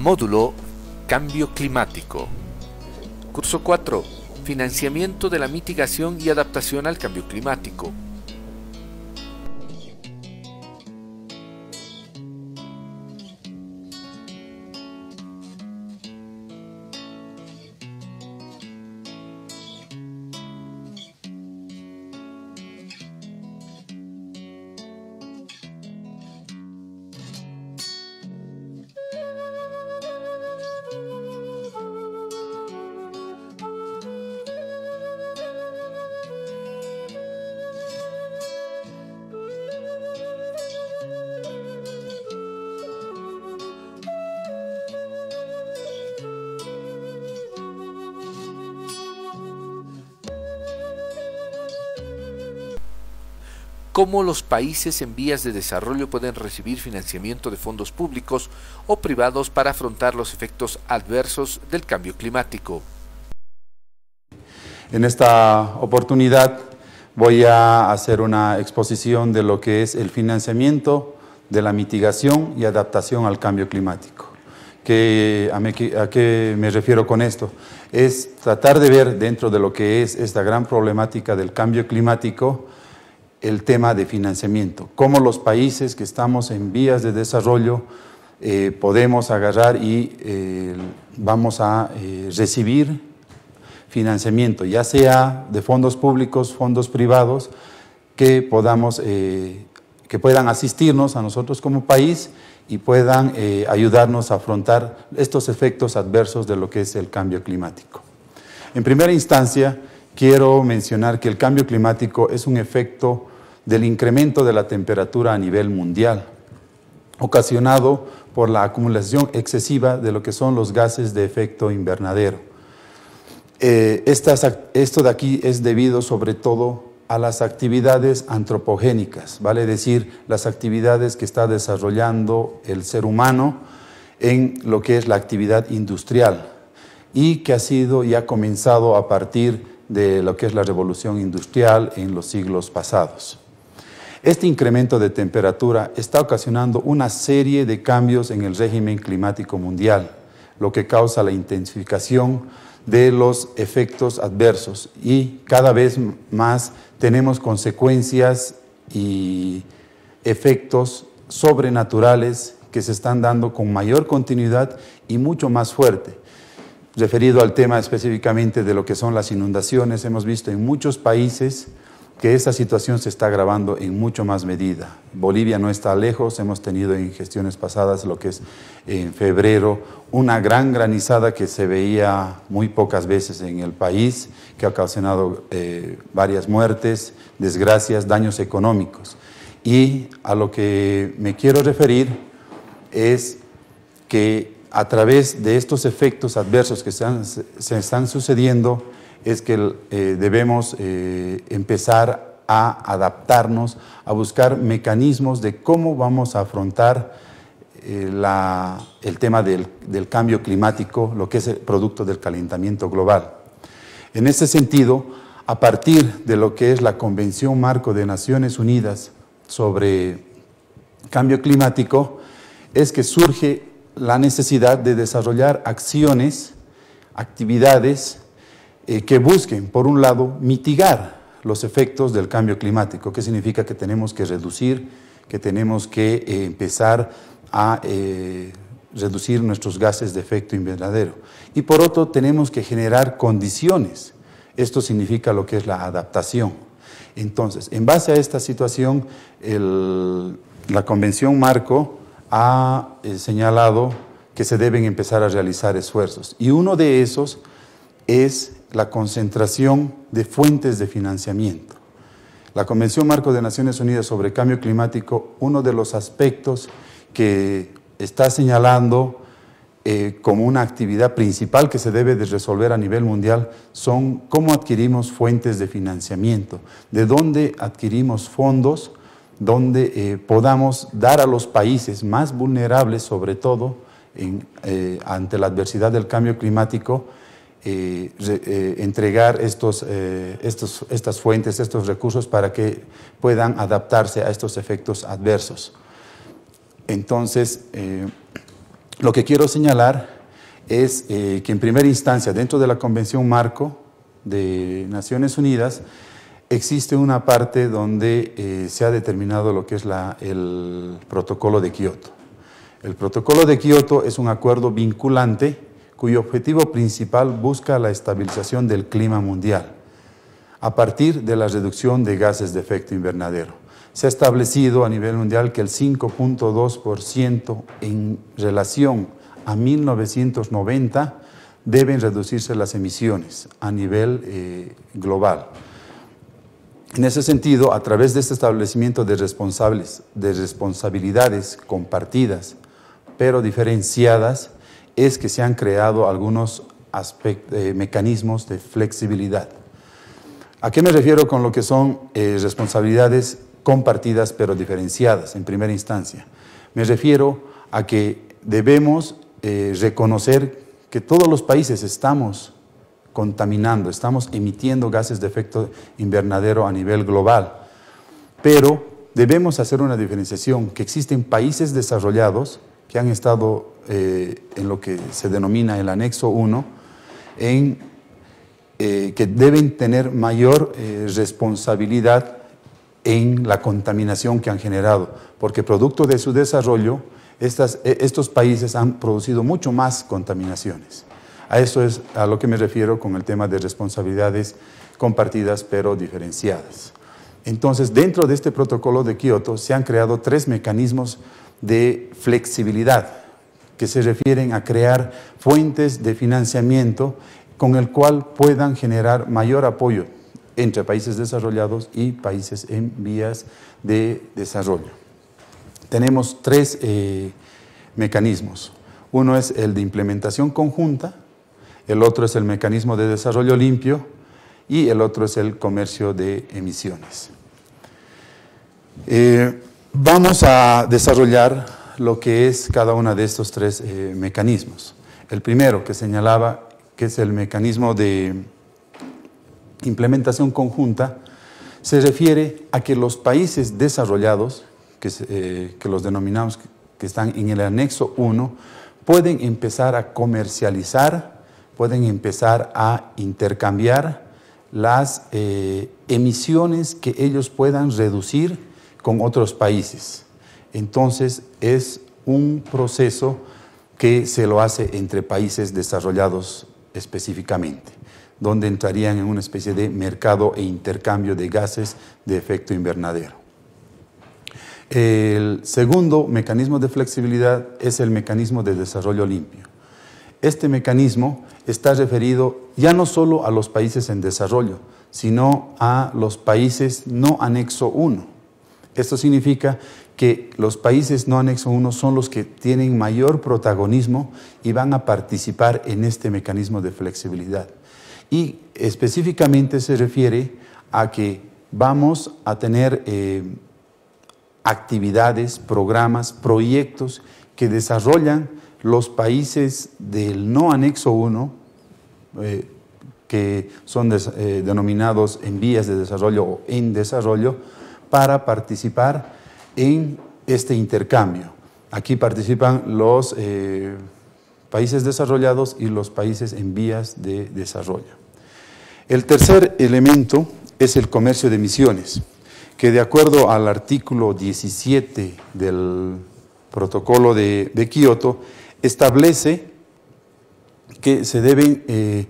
Módulo Cambio Climático. Curso 4. Financiamiento de la mitigación y adaptación al cambio climático. Cómo los países en vías de desarrollo pueden recibir financiamiento de fondos públicos o privados para afrontar los efectos adversos del cambio climático. En esta oportunidad voy a hacer una exposición de lo que es el financiamiento de la mitigación y adaptación al cambio climático. ¿A qué me refiero con esto? Es tratar de ver dentro de lo que es esta gran problemática del cambio climático el tema de financiamiento, cómo los países que estamos en vías de desarrollo podemos agarrar y vamos a recibir financiamiento, ya sea de fondos públicos, fondos privados, que puedan asistirnos a nosotros como país y puedan ayudarnos a afrontar estos efectos adversos de lo que es el cambio climático. En primera instancia, quiero mencionar que el cambio climático es un efecto del incremento de la temperatura a nivel mundial, ocasionado por la acumulación excesiva de lo que son los gases de efecto invernadero. Esto de aquí es debido sobre todo a las actividades antropogénicas, vale decir, las actividades que está desarrollando el ser humano en lo que es la actividad industrial y que ha sido y ha comenzado a partir de lo que es la revolución industrial en los siglos pasados. Este incremento de temperatura está ocasionando una serie de cambios en el régimen climático mundial, lo que causa la intensificación de los efectos adversos y cada vez más tenemos consecuencias y efectos sobrenaturales que se están dando con mayor continuidad y mucho más fuerte. Referido al tema específicamente de lo que son las inundaciones, hemos visto en muchos países que esta situación se está agravando en mucho más medida. Bolivia no está lejos, hemos tenido en gestiones pasadas, lo que es en febrero, una gran granizada que se veía muy pocas veces en el país, que ha ocasionado varias muertes, desgracias, daños económicos. Y a lo que me quiero referir es que a través de estos efectos adversos que se están sucediendo, es que debemos empezar a adaptarnos, a buscar mecanismos de cómo vamos a afrontar el tema del cambio climático, lo que es el producto del calentamiento global. En ese sentido, a partir de lo que es la Convención Marco de Naciones Unidas sobre Cambio Climático, es que surge la necesidad de desarrollar acciones, actividades, que busquen, por un lado, mitigar los efectos del cambio climático, que significa que tenemos que reducir, que tenemos que empezar a reducir nuestros gases de efecto invernadero. Y por otro, tenemos que generar condiciones. Esto significa lo que es la adaptación. Entonces, en base a esta situación, la Convención Marco ha señalado que se deben empezar a realizar esfuerzos. Y uno de esos es la concentración de fuentes de financiamiento. La Convención Marco de Naciones Unidas sobre Cambio Climático, uno de los aspectos que está señalando como una actividad principal que se debe de resolver a nivel mundial son cómo adquirimos fuentes de financiamiento, de dónde adquirimos fondos, donde podamos dar a los países más vulnerables, sobre todo ante la adversidad del cambio climático, entregar estas fuentes, estos recursos para que puedan adaptarse a estos efectos adversos. Entonces, lo que quiero señalar es que en primera instancia, dentro de la Convención Marco de Naciones Unidas, existe una parte donde se ha determinado lo que es el Protocolo de Kioto. El Protocolo de Kioto es un acuerdo vinculante cuyo objetivo principal busca la estabilización del clima mundial a partir de la reducción de gases de efecto invernadero. Se ha establecido a nivel mundial que el 5.2% en relación a 1990 deben reducirse las emisiones a nivel global. En ese sentido, a través de este establecimiento de responsabilidades compartidas, pero diferenciadas, es que se han creado algunos mecanismos de flexibilidad. ¿A qué me refiero con lo que son responsabilidades compartidas pero diferenciadas en primera instancia? Me refiero a que debemos reconocer que todos los países estamos contaminando, estamos emitiendo gases de efecto invernadero a nivel global, pero debemos hacer una diferenciación, que existen países desarrollados que han estado en lo que se denomina el anexo 1, que deben tener mayor responsabilidad en la contaminación que han generado, porque producto de su desarrollo, estos países han producido mucho más contaminaciones. A eso es a lo que me refiero con el tema de responsabilidades compartidas pero diferenciadas. Entonces, dentro de este protocolo de Kioto se han creado 3 mecanismos de flexibilidad que se refieren a crear fuentes de financiamiento con el cual puedan generar mayor apoyo entre países desarrollados y países en vías de desarrollo. Tenemos 3 mecanismos. Uno es el de implementación conjunta, el otro es el mecanismo de desarrollo limpio y el otro es el comercio de emisiones. Vamos a desarrollar lo que es cada uno de estos 3 mecanismos. El primero que señalaba, que es el mecanismo de implementación conjunta, se refiere a que los países desarrollados, que los denominamos que están en el anexo 1, pueden empezar a comercializar, pueden empezar a intercambiar las emisiones que ellos puedan reducir con otros países. Entonces, es un proceso que se lo hace entre países desarrollados específicamente, donde entrarían en una especie de mercado e intercambio de gases de efecto invernadero. El segundo mecanismo de flexibilidad es el mecanismo de desarrollo limpio. Este mecanismo está referido ya no solo a los países en desarrollo, sino a los países no anexo 1. Esto significa que los países no anexo 1 son los que tienen mayor protagonismo y van a participar en este mecanismo de flexibilidad. Y específicamente se refiere a que vamos a tener actividades, programas, proyectos que desarrollan los países del no anexo 1, que son denominados en vías de desarrollo o en desarrollo, para participar en este intercambio. Aquí participan los países desarrollados y los países en vías de desarrollo. El tercer elemento es el comercio de emisiones, que de acuerdo al artículo 17 del protocolo de Kioto, establece que se deben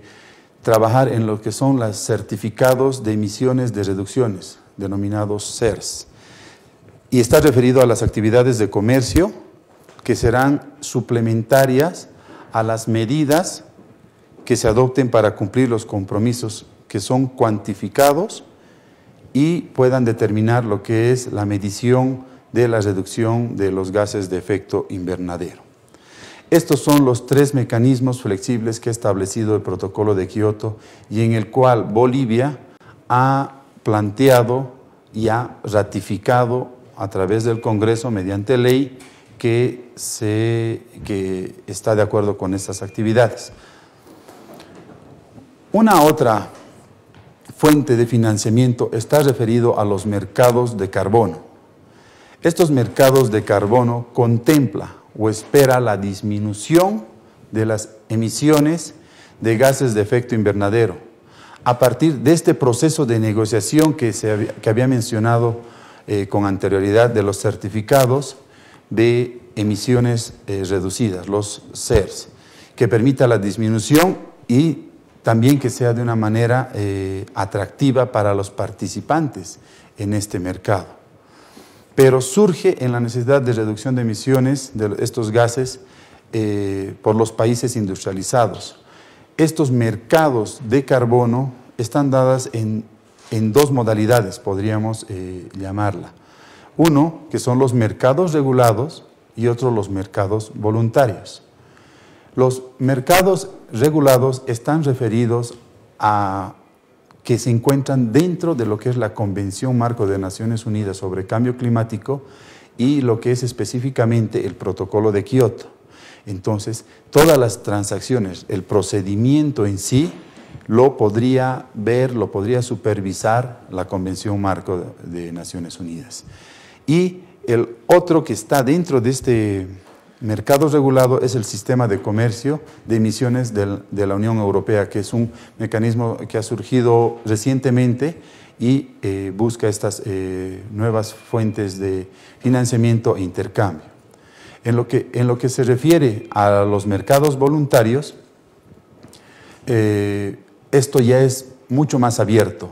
trabajar en lo que son los certificados de emisiones de reducciones, denominados CERS, y está referido a las actividades de comercio que serán suplementarias a las medidas que se adopten para cumplir los compromisos que son cuantificados y puedan determinar lo que es la medición de la reducción de los gases de efecto invernadero. Estos son los 3 mecanismos flexibles que ha establecido el protocolo de Kioto y en el cual Bolivia ha planteado y ha ratificado a través del Congreso mediante ley que está de acuerdo con estas actividades. Una otra fuente de financiamiento está referido a los mercados de carbono. Estos mercados de carbono contempla o espera la disminución de las emisiones de gases de efecto invernadero a partir de este proceso de negociación que había mencionado con anterioridad de los certificados de emisiones reducidas, los CERs, que permita la disminución y también que sea de una manera atractiva para los participantes en este mercado. Pero surge en la necesidad de reducción de emisiones de estos gases por los países industrializados. Estos mercados de carbono están dadas en dos modalidades, podríamos llamarla. Uno, que son los mercados regulados, y otro, los mercados voluntarios. Los mercados regulados están referidos a que se encuentran dentro de lo que es la Convención Marco de Naciones Unidas sobre Cambio Climático y lo que es específicamente el Protocolo de Kioto. Entonces, todas las transacciones, el procedimiento en sí, lo podría ver, lo podría supervisar la Convención Marco de Naciones Unidas. Y el otro que está dentro de este mercado regulado es el sistema de comercio de emisiones de la Unión Europea, que es un mecanismo que ha surgido recientemente y busca estas nuevas fuentes de financiamiento e intercambio. En lo que se refiere a los mercados voluntarios, esto ya es mucho más abierto.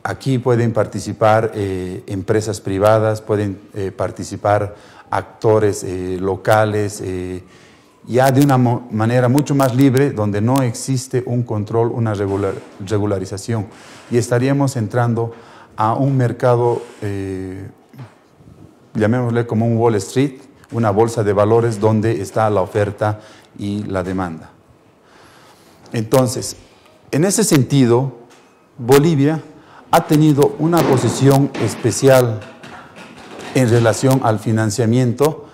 Aquí pueden participar empresas privadas, pueden participar actores locales, ya de una manera mucho más libre, donde no existe un control, una regularización. Y estaríamos entrando a un mercado, llamémosle como un Wall Street, una bolsa de valores donde está la oferta y la demanda. Entonces, en ese sentido, Bolivia ha tenido una posición especial en relación al financiamiento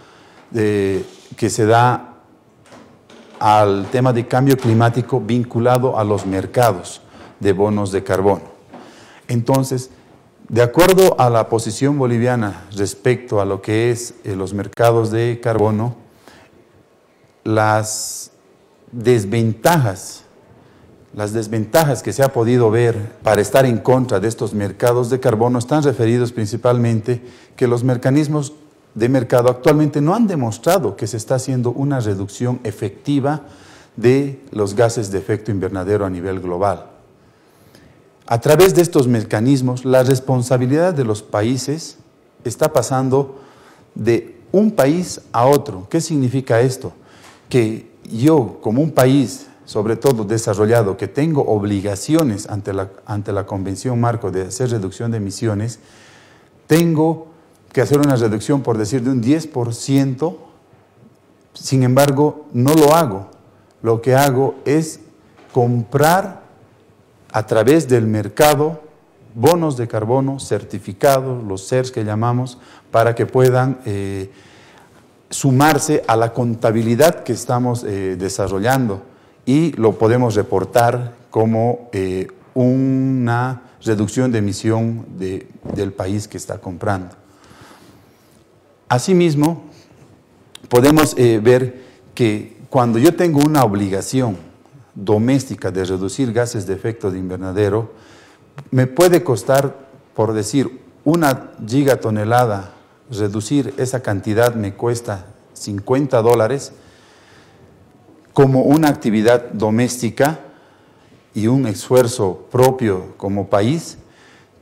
que se da al tema de cambio climático vinculado a los mercados de bonos de carbono. Entonces, de acuerdo a la posición boliviana respecto a lo que es los mercados de carbono, las desventajas que se ha podido ver para estar en contra de estos mercados de carbono están referidos principalmente que los mecanismos de mercado actualmente no han demostrado que se está haciendo una reducción efectiva de los gases de efecto invernadero a nivel global. A través de estos mecanismos, la responsabilidad de los países está pasando de un país a otro. ¿Qué significa esto? Que yo, como un país, sobre todo desarrollado, que tengo obligaciones ante la Convención Marco de hacer reducción de emisiones, tengo que hacer una reducción, por decir, de un 10%, sin embargo, no lo hago. Lo que hago es comprar a través del mercado bonos de carbono certificados, los CERs que llamamos, para que puedan sumarse a la contabilidad que estamos desarrollando y lo podemos reportar como una reducción de emisión del país que está comprando. Asimismo, podemos ver que cuando yo tengo una obligación doméstica de reducir gases de efecto de invernadero, me puede costar, por decir, 1 gigatonelada, reducir esa cantidad me cuesta $50 como una actividad doméstica y un esfuerzo propio como país.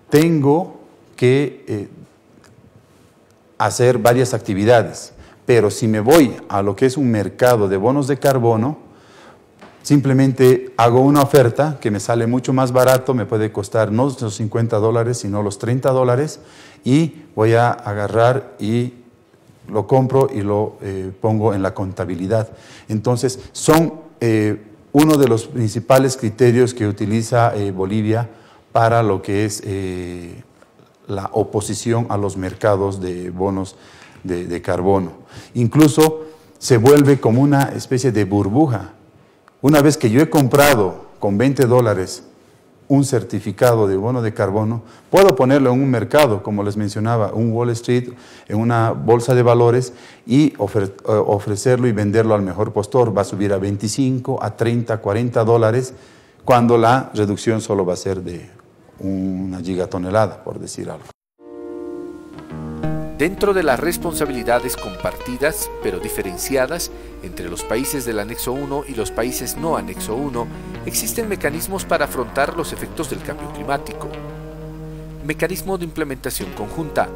Tengo que hacer varias actividades, pero si me voy a lo que es un mercado de bonos de carbono, simplemente hago una oferta que me sale mucho más barato, me puede costar no los $50, sino los $30, y voy a agarrar y lo compro y lo pongo en la contabilidad. Entonces, son uno de los principales criterios que utiliza Bolivia para lo que es la oposición a los mercados de bonos de carbono. Incluso se vuelve como una especie de burbuja. Una vez que yo he comprado con $20 un certificado de bono de carbono, puedo ponerlo en un mercado, como les mencionaba, un Wall Street, en una bolsa de valores y ofrecerlo y venderlo al mejor postor. Va a subir a 25, a 30, $40, cuando la reducción solo va a ser de una gigatonelada, por decir algo. Dentro de las responsabilidades compartidas, pero diferenciadas, entre los países del anexo 1 y los países no anexo 1, existen mecanismos para afrontar los efectos del cambio climático. Mecanismo de implementación conjunta,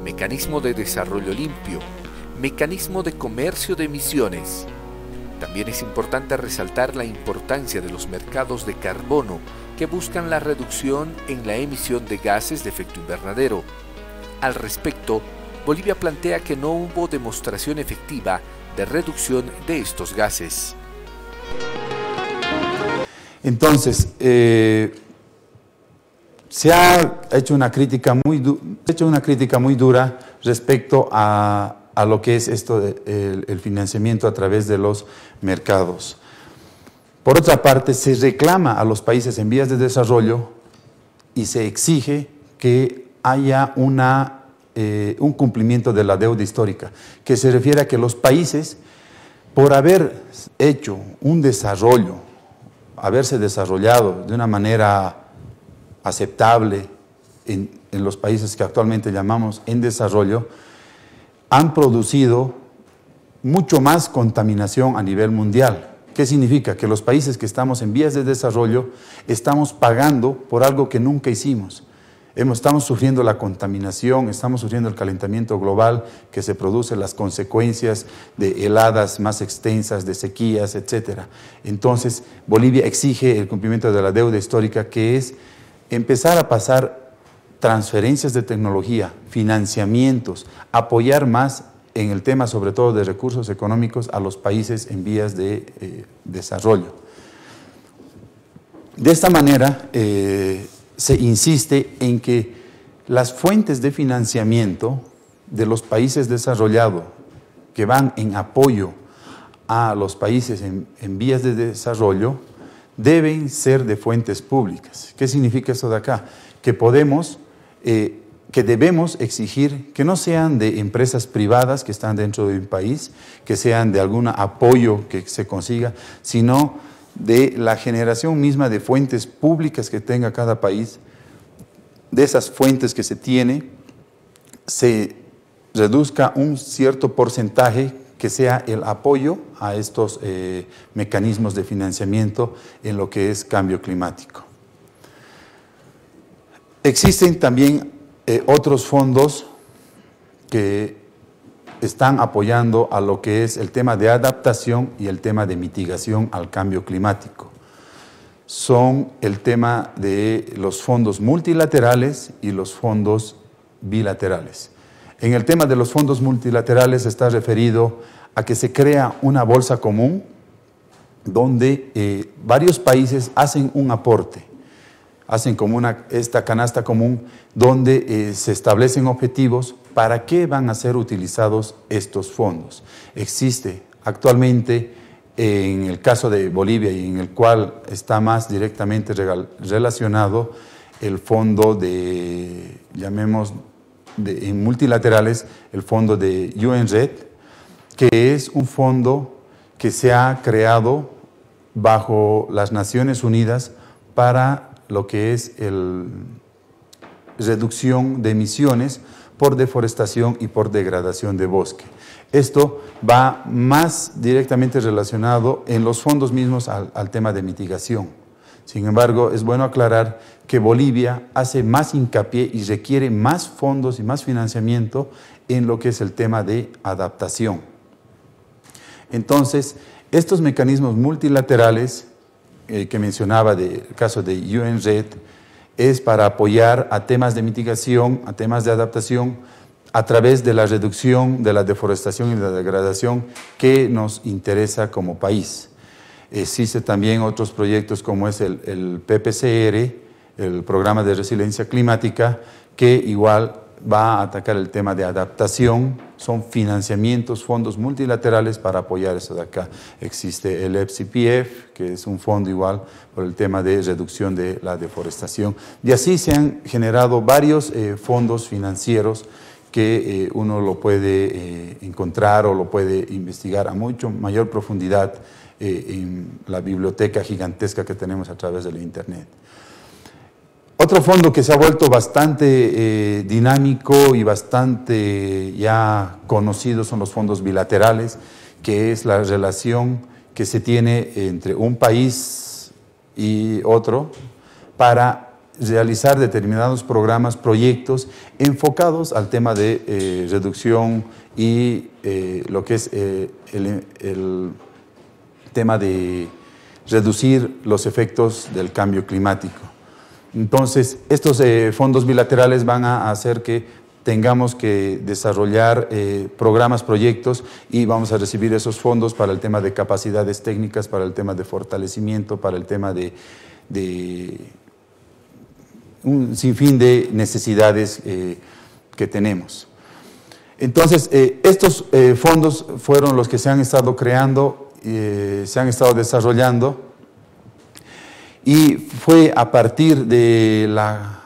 mecanismo de desarrollo limpio, mecanismo de comercio de emisiones. También es importante resaltar la importancia de los mercados de carbono que buscan la reducción en la emisión de gases de efecto invernadero. Al respecto, Bolivia plantea que no hubo demostración efectiva de reducción de estos gases. Entonces, se ha hecho una crítica muy dura respecto a lo que es esto el financiamiento a través de los mercados. Por otra parte, se reclama a los países en vías de desarrollo y se exige que haya un cumplimiento de la deuda histórica, que se refiere a que los países, por haber hecho un desarrollo, haberse desarrollado de una manera aceptable en los países que actualmente llamamos en desarrollo, han producido mucho más contaminación a nivel mundial. ¿Qué significa? Que los países que estamos en vías de desarrollo estamos pagando por algo que nunca hicimos. Estamos sufriendo la contaminación, estamos sufriendo el calentamiento global que se produce, las consecuencias de heladas más extensas, de sequías, etc. Entonces, Bolivia exige el cumplimiento de la deuda histórica, que es empezar a pasar transferencias de tecnología, financiamientos, apoyar más en el tema sobre todo de recursos económicos a los países en vías de desarrollo. De esta manera, se insiste en que las fuentes de financiamiento de los países desarrollados que van en apoyo a los países en vías de desarrollo deben ser de fuentes públicas. ¿Qué significa eso de acá? Que debemos exigir que no sean de empresas privadas que están dentro de un país, que sean de algún apoyo que se consiga, sino de la generación misma de fuentes públicas que tenga cada país. De esas fuentes que se tiene, se reduzca un cierto porcentaje que sea el apoyo a estos mecanismos de financiamiento en lo que es cambio climático. Existen también otros fondos que están apoyando a lo que es el tema de adaptación y el tema de mitigación al cambio climático. Son el tema de los fondos multilaterales y los fondos bilaterales. En el tema de los fondos multilaterales está referido a que se crea una bolsa común donde varios países hacen un aporte, hacen como esta canasta común donde se establecen objetivos para qué van a ser utilizados estos fondos. Existe actualmente, en el caso de Bolivia y en el cual está más directamente relacionado el fondo en multilaterales, el fondo de UNRED, que es un fondo que se ha creado bajo las Naciones Unidas para lo que es reducción de emisiones por deforestación y por degradación de bosque. Esto va más directamente relacionado en los fondos mismos al tema de mitigación. Sin embargo, es bueno aclarar que Bolivia hace más hincapié y requiere más fondos y más financiamiento en lo que es el tema de adaptación. Entonces, estos mecanismos multilaterales que mencionaba del caso de UNRED es para apoyar a temas de mitigación, a temas de adaptación, a través de la reducción de la deforestación y la degradación que nos interesa como país. Existen también otros proyectos como es el PPCR, el Programa de Resiliencia Climática, que igual va a atacar el tema de adaptación son financiamientos, fondos multilaterales para apoyar eso de acá. Existe el FCPF, que es un fondo igual por el tema de reducción de la deforestación. Y así se han generado varios fondos financieros que uno lo puede encontrar o lo puede investigar a mucho mayor profundidad en la biblioteca gigantesca que tenemos a través de la Internet. Otro fondo que se ha vuelto bastante dinámico y bastante ya conocido son los fondos bilaterales, que es la relación que se tiene entre un país y otro para realizar determinados programas, proyectos enfocados al tema de reducción y lo que es el tema de reducir los efectos del cambio climático. Entonces, estos fondos bilaterales van a hacer que tengamos que desarrollar programas, proyectos y vamos a recibir esos fondos para el tema de capacidades técnicas, para el tema de fortalecimiento, para el tema de un sinfín de necesidades que tenemos. Entonces, estos fondos fueron los que se han estado creando, se han estado desarrollando, y fue a partir de la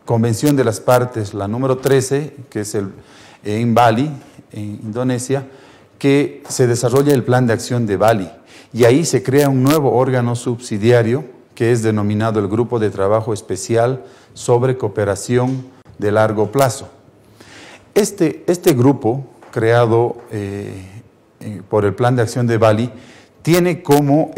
Convención de las Partes, la número 13, que es en Bali, en Indonesia, que se desarrolla el Plan de Acción de Bali. Y ahí se crea un nuevo órgano subsidiario que es denominado el Grupo de Trabajo Especial sobre Cooperación de Largo Plazo. Este grupo, creado por el Plan de Acción de Bali, tiene como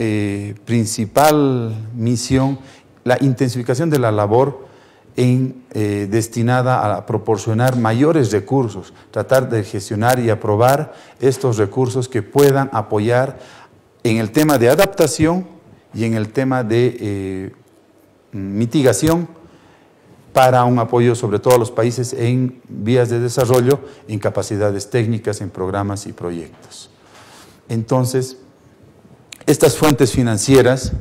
principal misión la intensificación de la labor destinada a proporcionar mayores recursos, tratar de gestionar y aprobar estos recursos que puedan apoyar en el tema de adaptación y en el tema de mitigación para un apoyo sobre todo a los países en vías de desarrollo, en capacidades técnicas, en programas y proyectos. Entonces, estas fuentes financieras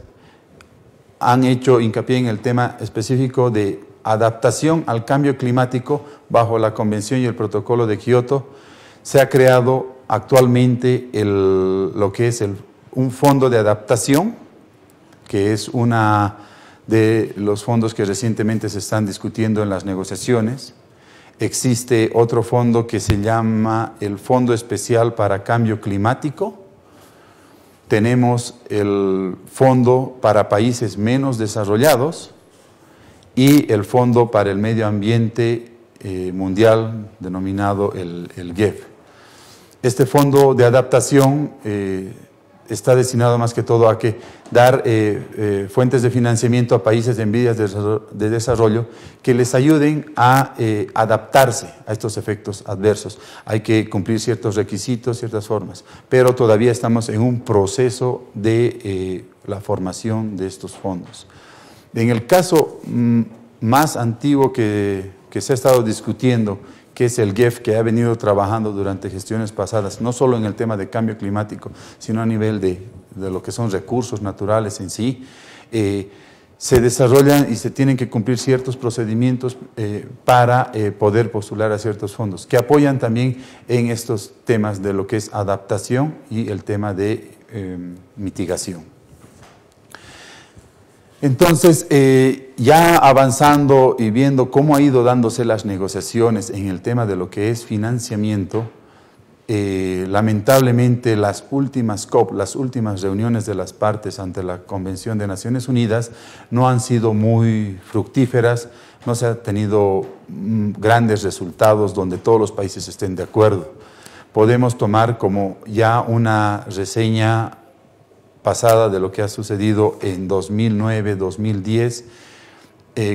han hecho hincapié en el tema específico de adaptación al cambio climático bajo la Convención y el Protocolo de Kioto. Se ha creado actualmente lo que es un fondo de adaptación, que es uno de los fondos que recientemente se están discutiendo en las negociaciones. Existe otro fondo que se llama el Fondo Especial para Cambio Climático. Tenemos el Fondo para Países Menos Desarrollados y el Fondo para el Medio Ambiente Mundial, denominado el GEF. Este fondo de adaptación está destinado más que todo a dar fuentes de financiamiento a países en vías de desarrollo que les ayuden a adaptarse a estos efectos adversos. Hay que cumplir ciertos requisitos, ciertas formas, pero todavía estamos en un proceso de la formación de estos fondos. En el caso más antiguo que se ha estado discutiendo, que es el GEF, que ha venido trabajando durante gestiones pasadas, no solo en el tema de cambio climático, sino a nivel de lo que son recursos naturales en sí, se desarrollan y se tienen que cumplir ciertos procedimientos para poder postular a ciertos fondos, que apoyan también en estos temas de lo que es adaptación y el tema de mitigación. Entonces, ya avanzando y viendo cómo ha ido dándose las negociaciones en el tema de lo que es financiamiento, lamentablemente las últimas COP, las últimas reuniones de las partes ante la Convención de Naciones Unidas no han sido muy fructíferas, no se han tenido grandes resultados donde todos los países estén de acuerdo. Podemos tomar como ya una reseña pasada de lo que ha sucedido en 2009, 2010,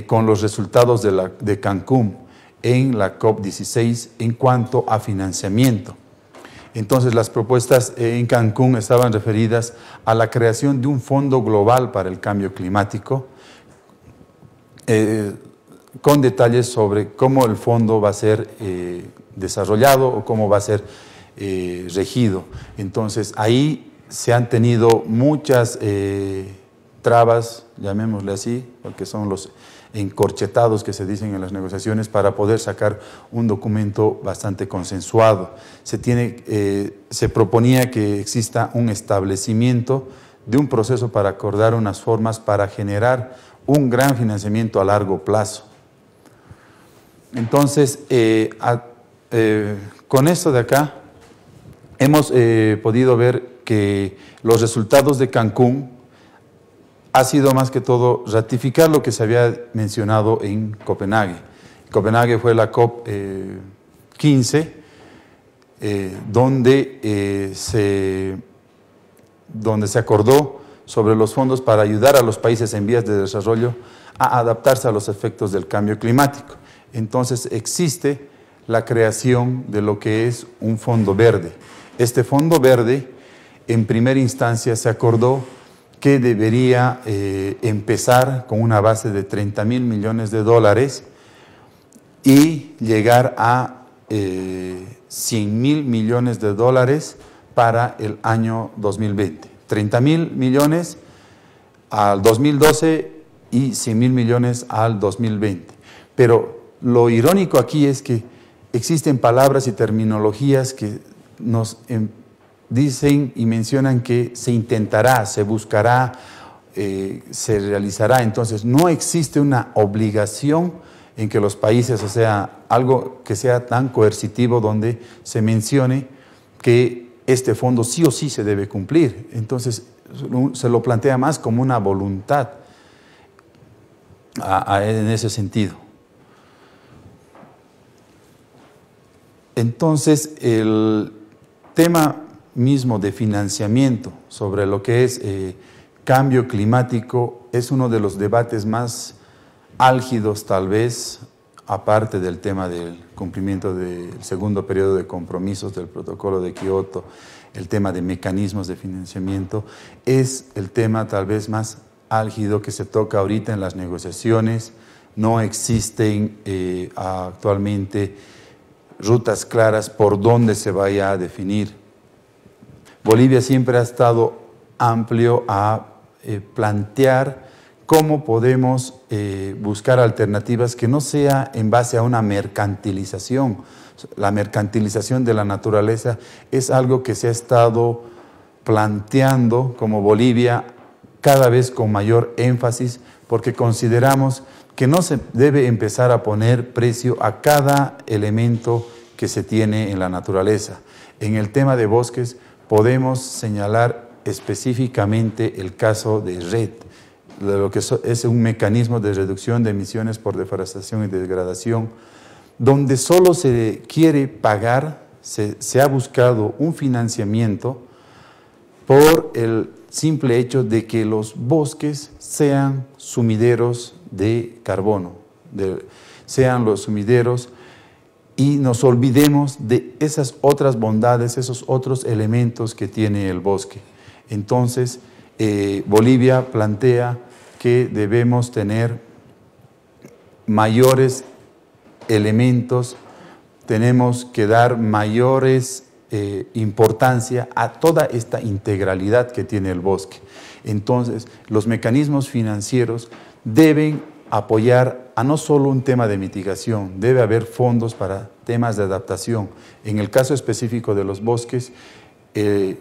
con los resultados de Cancún en la COP16 en cuanto a financiamiento. Entonces, las propuestas en Cancún estaban referidas a la creación de un fondo global para el cambio climático, con detalles sobre cómo el fondo va a ser desarrollado o cómo va a ser regido. Entonces, ahí se han tenido muchas trabas, llamémosle así, porque son los encorchetados que se dicen en las negociaciones para poder sacar un documento bastante consensuado. Se proponía que exista un establecimiento de un proceso para acordar unas formas para generar un gran financiamiento a largo plazo. Entonces, con esto de acá, hemos podido ver que los resultados de Cancún ha sido más que todo ratificar lo que se había mencionado en Copenhague. Copenhague fue la COP 15, donde se acordó sobre los fondos para ayudar a los países en vías de desarrollo a adaptarse a los efectos del cambio climático. Entonces existe la creación de lo que es un fondo verde. Este fondo verde, en primera instancia, se acordó que debería empezar con una base de 30.000 millones de dólares y llegar a 100.000 millones de dólares para el año 2020. 30.000 millones al 2012 y 100.000 millones al 2020. Pero lo irónico aquí es que existen palabras y terminologías que nos dicen y mencionan que se intentará, se buscará, se realizará. Entonces, no existe una obligación en que los países, o sea, algo que sea tan coercitivo donde se mencione que este fondo sí o sí se debe cumplir. Entonces, se lo plantea más como una voluntad en ese sentido. Entonces, el tema mismo de financiamiento sobre lo que es cambio climático es uno de los debates más álgidos, tal vez, aparte del tema del cumplimiento del segundo periodo de compromisos del protocolo de Kioto, el tema de mecanismos de financiamiento, es el tema tal vez más álgido que se toca ahorita en las negociaciones. No existen actualmente rutas claras por dónde se vaya a definir. Bolivia siempre ha estado amplio a plantear cómo podemos buscar alternativas que no sea en base a una mercantilización. La mercantilización de la naturaleza es algo que se ha estado planteando como Bolivia cada vez con mayor énfasis, porque consideramos que no se debe empezar a poner precio a cada elemento que se tiene en la naturaleza. En el tema de bosques podemos señalar específicamente el caso de REDD, de lo que es un mecanismo de reducción de emisiones por deforestación y degradación, donde solo se quiere pagar, se ha buscado un financiamiento por el simple hecho de que los bosques sean sumideros de carbono, sean los sumideros, y nos olvidemos de esas otras bondades, esos otros elementos que tiene el bosque. Entonces, Bolivia plantea que debemos tener mayores elementos, tenemos que dar mayores importancia a toda esta integralidad que tiene el bosque. Entonces, los mecanismos financieros deben apoyar a no solo un tema de mitigación, debe haber fondos para temas de adaptación. En el caso específico de los bosques,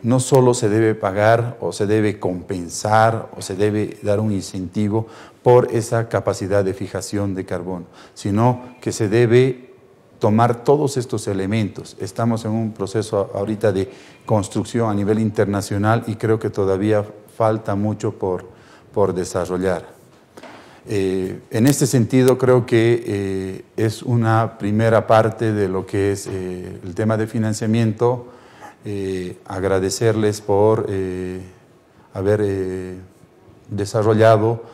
no solo se debe pagar o se debe compensar o se debe dar un incentivo por esa capacidad de fijación de carbono, sino que se debe tomar todos estos elementos. Estamos en un proceso ahorita de construcción a nivel internacional y creo que todavía falta mucho por desarrollar. En este sentido creo que es una primera parte de lo que es el tema de financiamiento. Agradecerles por haber desarrollado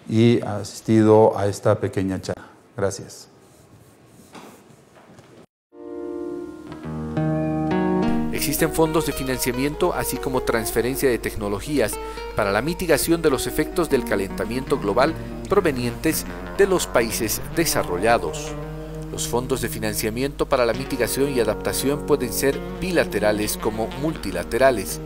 y asistido a esta pequeña charla. Gracias. Existen fondos de financiamiento, así como transferencia de tecnologías para la mitigación de los efectos del calentamiento global provenientes de los países desarrollados. Los fondos de financiamiento para la mitigación y adaptación pueden ser bilaterales como multilaterales.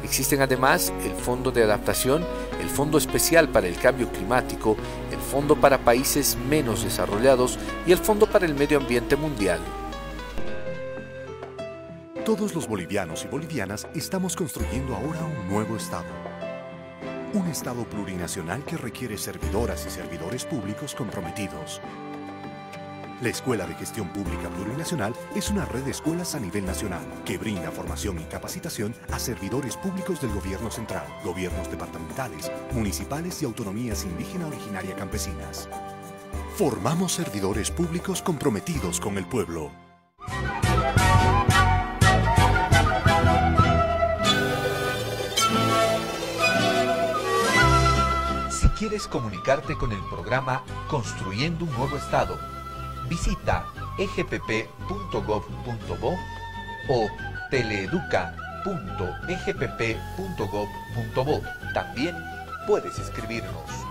Existen además el Fondo de Adaptación, el Fondo Especial para el Cambio Climático, el Fondo para Países Menos Desarrollados y el Fondo para el Medio Ambiente Mundial. Todos los bolivianos y bolivianas estamos construyendo ahora un nuevo Estado. Un Estado plurinacional que requiere servidoras y servidores públicos comprometidos. La Escuela de Gestión Pública Plurinacional es una red de escuelas a nivel nacional que brinda formación y capacitación a servidores públicos del gobierno central, gobiernos departamentales, municipales y autonomías indígena originaria campesinas. Formamos servidores públicos comprometidos con el pueblo. Si quieres comunicarte con el programa Construyendo un Nuevo Estado, visita egpp.gov.bo o teleeduca.egpp.gov.bo. También puedes escribirnos.